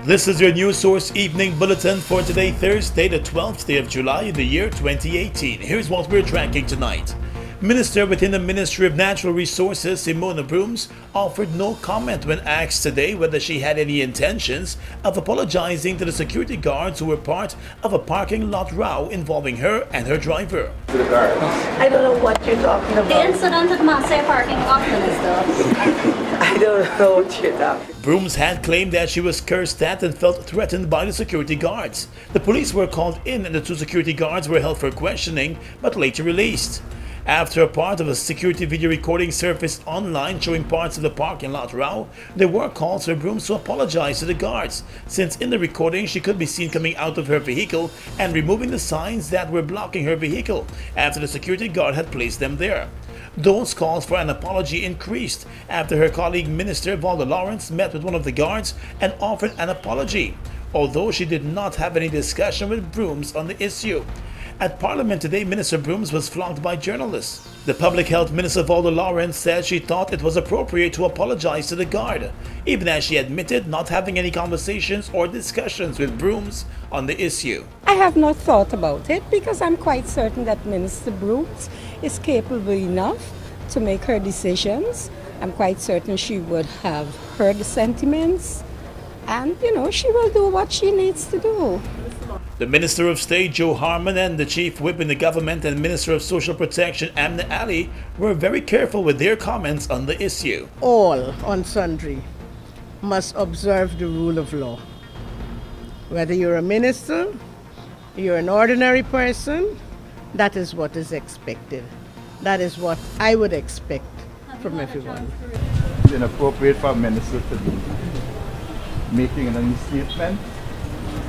This is your news source evening bulletin for today, Thursday, the 12th day of July in the year 2018. Here's what we're tracking tonight. Minister within the Ministry of Natural Resources, Broomes, offered no comment when asked today whether she had any intentions of apologizing to the security guards who were part of a parking lot row involving her and her driver. I don't know what you're talking about. The incident at Massey parking lot, Minister. I don't know what you're talking about. Broomes had claimed that she was cursed at and felt threatened by the security guards. The police were called in and the two security guards were held for questioning but later released. After a part of a security video recording surfaced online showing parts of the parking lot row, there were calls for Broomes to apologize to the guards, since in the recording she could be seen coming out of her vehicle and removing the signs that were blocking her vehicle after the security guard had placed them there. Those calls for an apology increased after her colleague Minister Valda Lawrence met with one of the guards and offered an apology, although she did not have any discussion with Broomes on the issue. At Parliament today, Minister Broomes was flogged by journalists. The Public Health Minister Valda Lawrence said she thought it was appropriate to apologize to the guard, even as she admitted not having any conversations or discussions with Broomes on the issue. I have not thought about it because I'm quite certain that Minister Broomes is capable enough to make her decisions. I'm quite certain she would have heard the sentiments and, she will do what she needs to do. The Minister of State, Joe Harmon, and the Chief Whip in the government and Minister of Social Protection, Amna Ali, were very careful with their comments on the issue. All on sundry must observe the rule of law. Whether you're a minister, you're an ordinary person, that is what is expected. That is what I would expect from everyone. It's inappropriate for a minister to be making any statement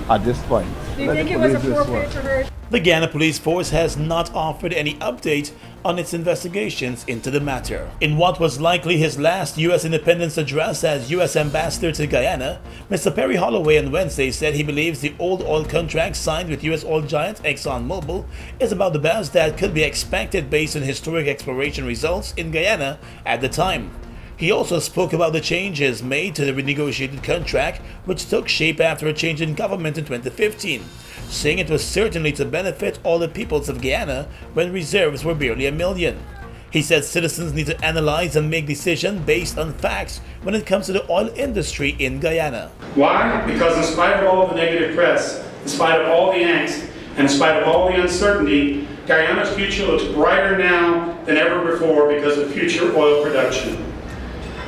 at this point. Do you think it was appropriate for her? The Guyana Police Force has not offered any update on its investigations into the matter. In what was likely his last U.S. independence address as U.S. Ambassador to Guyana, Mr. Perry Holloway on Wednesday said he believes the old oil contract signed with U.S. oil giant ExxonMobil is about the best that could be expected based on historic exploration results in Guyana at the time. He also spoke about the changes made to the renegotiated contract, which took shape after a change in government in 2015, saying it was certainly to benefit all the peoples of Guyana when reserves were barely 1 million. He said citizens need to analyze and make decisions based on facts when it comes to the oil industry in Guyana. Why? Because in spite of all the negative press, in spite of all the angst, and in spite of all the uncertainty, Guyana's future looks brighter now than ever before because of future oil production.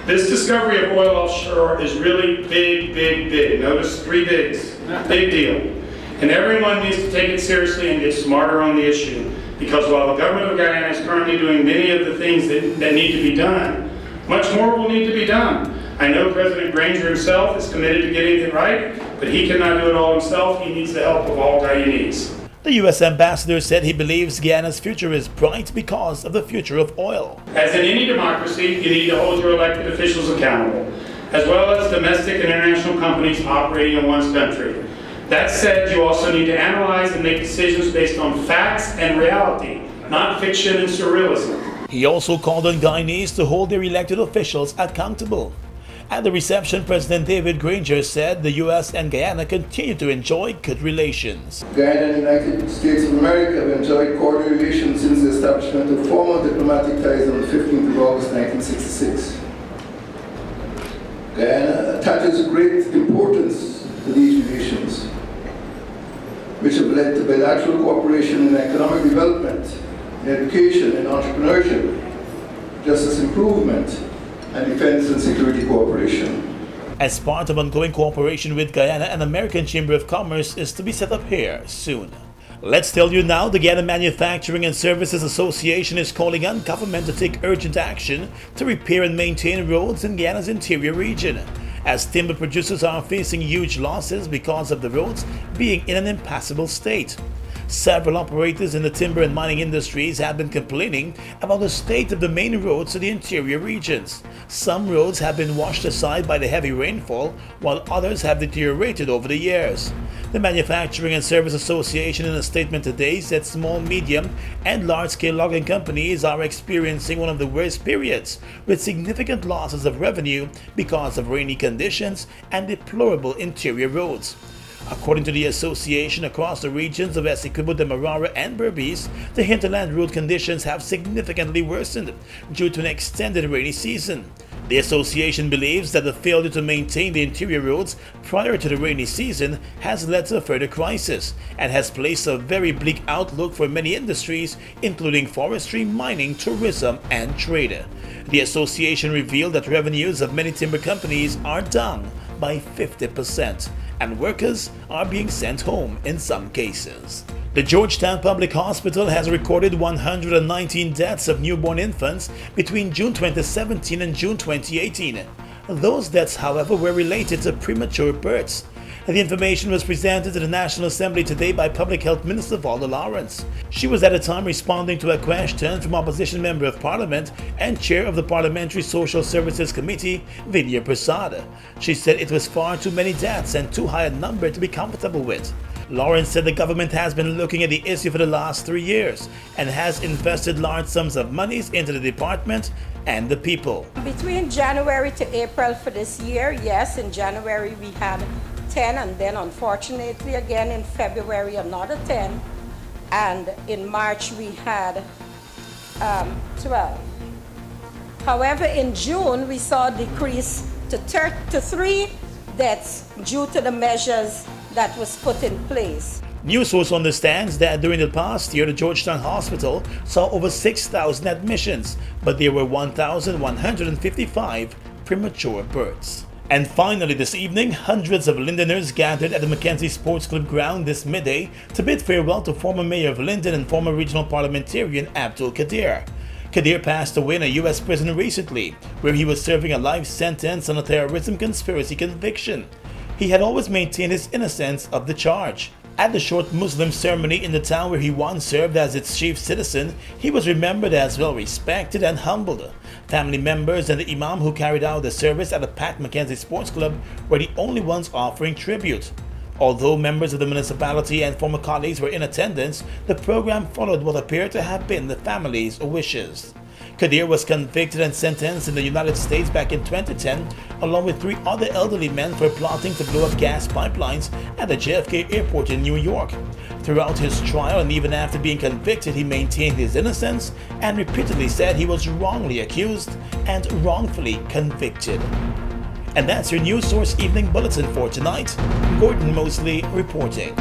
This discovery of oil offshore is really big, big, big. Notice 3 bigs. Big deal. And everyone needs to take it seriously and get smarter on the issue. Because while the government of Guyana is currently doing many of the things that need to be done, much more will need to be done. I know President Granger himself is committed to getting it right, but he cannot do it all himself. He needs the help of all Guyanese. The U.S. ambassador said he believes Guyana's future is bright because of the future of oil. As in any democracy, you need to hold your elected officials accountable, as well as domestic and international companies operating in one's country. That said, you also need to analyze and make decisions based on facts and reality, not fiction and surrealism. He also called on Guyanese to hold their elected officials accountable. At the reception, President David Granger said the U.S. and Guyana continue to enjoy good relations. Guyana and the United States of America have enjoyed cordial relations since the establishment of formal diplomatic ties on the 15th of August 1966. Guyana attaches great importance to these relations, which have led to bilateral cooperation in economic development, in education, in entrepreneurship, justice improvement, and defense and security cooperation. As part of ongoing cooperation with Guyana, an American Chamber of Commerce is to be set up here soon. Let's tell you now, the Guyana Manufacturing and Services Association is calling on government to take urgent action to repair and maintain roads in Guyana's interior region, as timber producers are facing huge losses because of the roads being in an impassable state. Several operators in the timber and mining industries have been complaining about the state of the main roads to the interior regions. Some roads have been washed aside by the heavy rainfall, while others have deteriorated over the years. The Manufacturing and Service Association in a statement today said small, medium, and large-scale logging companies are experiencing one of the worst periods, with significant losses of revenue because of rainy conditions and deplorable interior roads. According to the association, across the regions of Essequibo, Demerara, and Berbice, the hinterland road conditions have significantly worsened due to an extended rainy season. The association believes that the failure to maintain the interior roads prior to the rainy season has led to a further crisis and has placed a very bleak outlook for many industries, including forestry, mining, tourism, and trade. The association revealed that revenues of many timber companies are down by 50%, and workers are being sent home in some cases. The Georgetown Public Hospital has recorded 119 deaths of newborn infants between June 2017 and June 2018. Those deaths, however, were related to premature births. The information was presented to the National Assembly today by Public Health Minister Valda Lawrence. She was at the time responding to a question from Opposition Member of Parliament and Chair of the Parliamentary Social Services Committee, Vidya Prasad. She said it was far too many deaths and too high a number to be comfortable with. Lawrence said the government has been looking at the issue for the last 3 years and has invested large sums of monies into the department and the people. Between January to April for this year, yes, in January we had 10, and then unfortunately again in February another 10, and in March we had 12. However, in June we saw a decrease to 3 deaths due to the measures that was put in place. News source understands that during the past year, the Georgetown Hospital saw over 6,000 admissions, but there were 1,155 premature births. And finally this evening, hundreds of Lindeners gathered at the Mackenzie Sports Club ground this midday to bid farewell to former Mayor of Linden and former regional parliamentarian Abdul Kadir. Kadir passed away in a U.S. prison recently, where he was serving a life sentence on a terrorism conspiracy conviction. He had always maintained his innocence of the charge. At the short Muslim ceremony in the town where he once served as its chief citizen, he was remembered as well respected and humbled. Family members and the imam who carried out the service at the packed Mackenzie Sports Club were the only ones offering tribute. Although members of the municipality and former colleagues were in attendance, the program followed what appeared to have been the family's wishes. Kadir was convicted and sentenced in the United States back in 2010, along with 3 other elderly men for plotting to blow up gas pipelines at the JFK airport in New York. Throughout his trial and even after being convicted, he maintained his innocence and repeatedly said he was wrongly accused and wrongfully convicted. And that's your News Source Evening Bulletin for tonight. Gordon Mosley reporting.